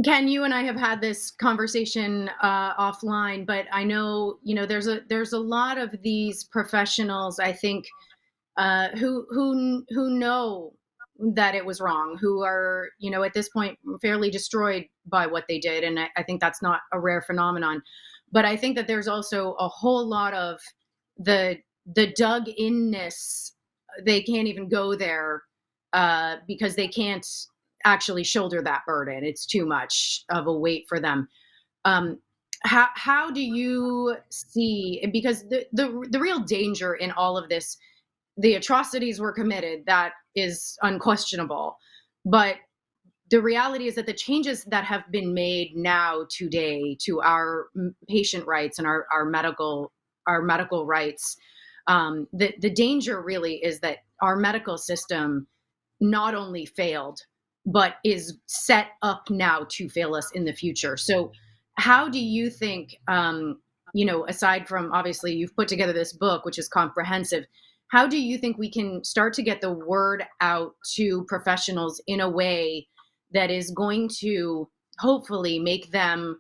Ken, you and I have had this conversation offline, but I know, there's a lot of these professionals, I think, who know that it was wrong, who are, at this point fairly destroyed by what they did, and I think that's not a rare phenomenon. But I think that there's also a whole lot of the dug inness. They can't even go there because they can't actually shoulder that burden. It's too much of a weight for them. Um, how do you see? Because the real danger in all of this, the atrocities were committed. That is unquestionable, but the reality is that the changes that have been made now today to our patient rights and our medical rights, the danger really is that our medical system not only failed, but is set up now to fail us in the future. So, how do you think, aside from obviously you've put together this book, which is comprehensive, how do you think we can start to get the word out to professionals in a way that is going to hopefully make them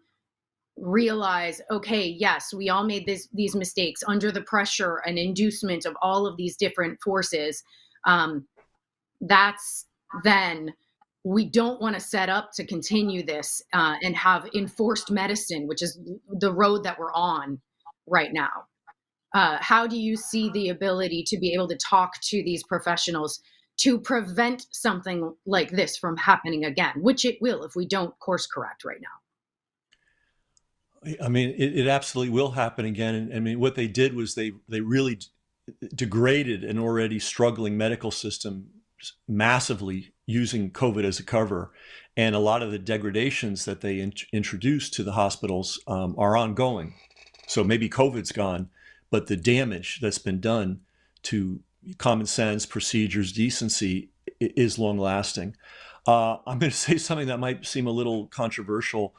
realize, okay, yes, we all made these mistakes under the pressure and inducement of all of these different forces. Um, that's then we don't want to set up to continue this and have enforced medicine, which is the road that we're on right now. How do you see the ability to be able to talk to these professionals to prevent something like this from happening again, which it will if we don't course correct right now? I mean, it absolutely will happen again. And I mean, what they did was they really degraded an already struggling medical system massively using COVID as a cover. And a lot of the degradations that they introduced to the hospitals are ongoing. So maybe COVID's gone, but the damage that's been done to common sense, procedures, decency is long lasting. I'm going to say something that might seem a little controversial.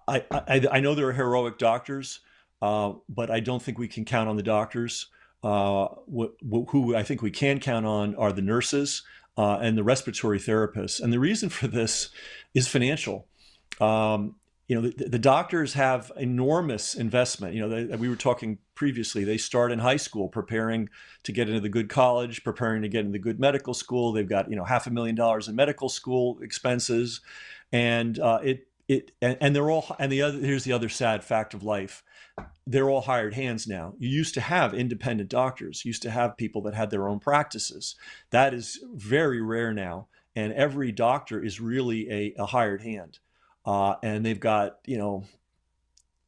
I know there are heroic doctors, but I don't think we can count on the doctors. Who I think we can count on are the nurses and the respiratory therapists. And the reason for this is financial. The doctors have enormous investment. We were talking previously, they start in high school preparing to get into the good college, preparing to get into the good medical school. They've got, $500,000 in medical school expenses. And they're all, and here's the other sad fact of life. They're all hired hands now. You used to have independent doctors, you used to have people that had their own practices. That is very rare now. And every doctor is really a hired hand. And they've got,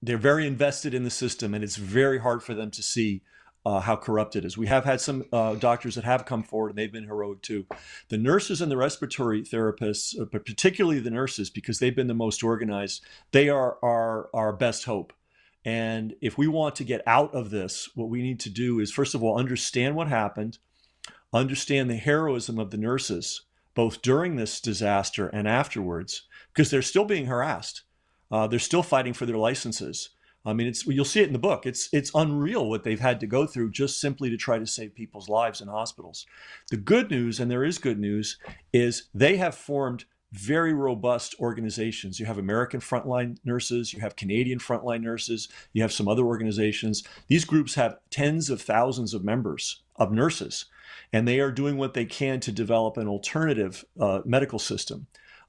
they're very invested in the system, and it's very hard for them to see how corrupt it is. We have had some doctors that have come forward, and they've been heroic too. The nurses and the respiratory therapists, but particularly the nurses, because they've been the most organized, they are our best hope. And if we want to get out of this, what we need to do is, first of all, understand what happened, understand the heroism of the nurses, both during this disaster and afterwards, because they're still being harassed. They're still fighting for their licenses. I mean, you'll see it in the book. It's unreal what they've had to go through just simply to try to save people's lives in hospitals. The good news, and there is good news, is they have formed very robust organizations. You have American Frontline Nurses, you have Canadian Frontline Nurses, you have some other organizations. These groups have tens of thousands of members of nurses, and they are doing what they can to develop an alternative medical system.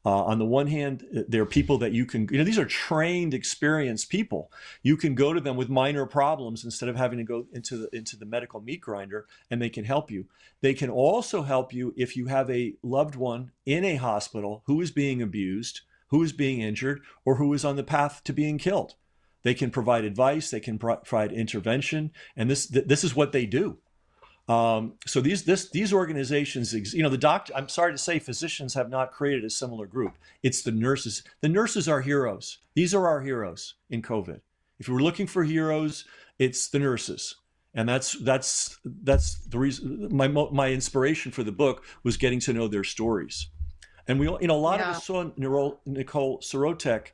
On the one hand, there are people that you can, these are trained, experienced people. You can go to them with minor problems instead of having to go into the medical meat grinder, and they can help you. They can also help you if you have a loved one in a hospital who is being abused, who is being injured, or who is on the path to being killed. They can provide advice, they can provide intervention, and this is what they do. So these organizations, the doctor. I'm sorry to say, physicians have not created a similar group. It's the nurses. The nurses are heroes. These are our heroes in COVID. If we're looking for heroes, it's the nurses, and that's the reason. My inspiration for the book was getting to know their stories, and a lot of Yeah. us saw Nicole Sorotek,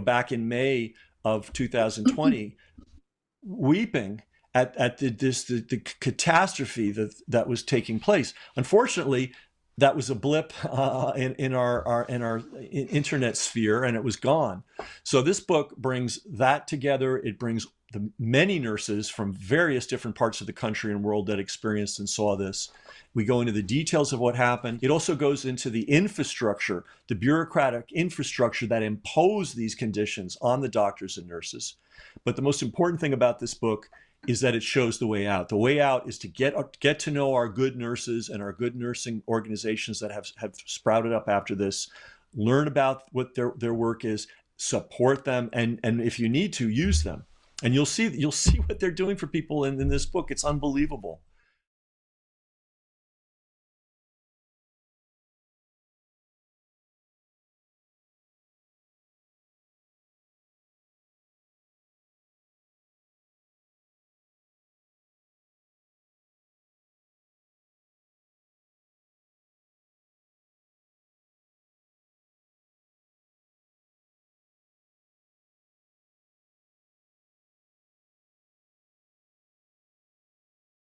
back in May of 2020, weeping at the catastrophe that was taking place. Unfortunately, that was a blip in our internet sphere, and it was gone. So this book brings that together. It brings the many nurses from various different parts of the country and world that experienced and saw this. We go into the details of what happened. It also goes into the infrastructure, the bureaucratic infrastructure that imposed these conditions on the doctors and nurses. But the most important thing about this book is that it shows the way out. The way out is to get to know our good nurses and our good nursing organizations that have sprouted up after this, learn about what their work is, support them, and if you need to, use them. And you'll see what they're doing for people in this book. It's unbelievable.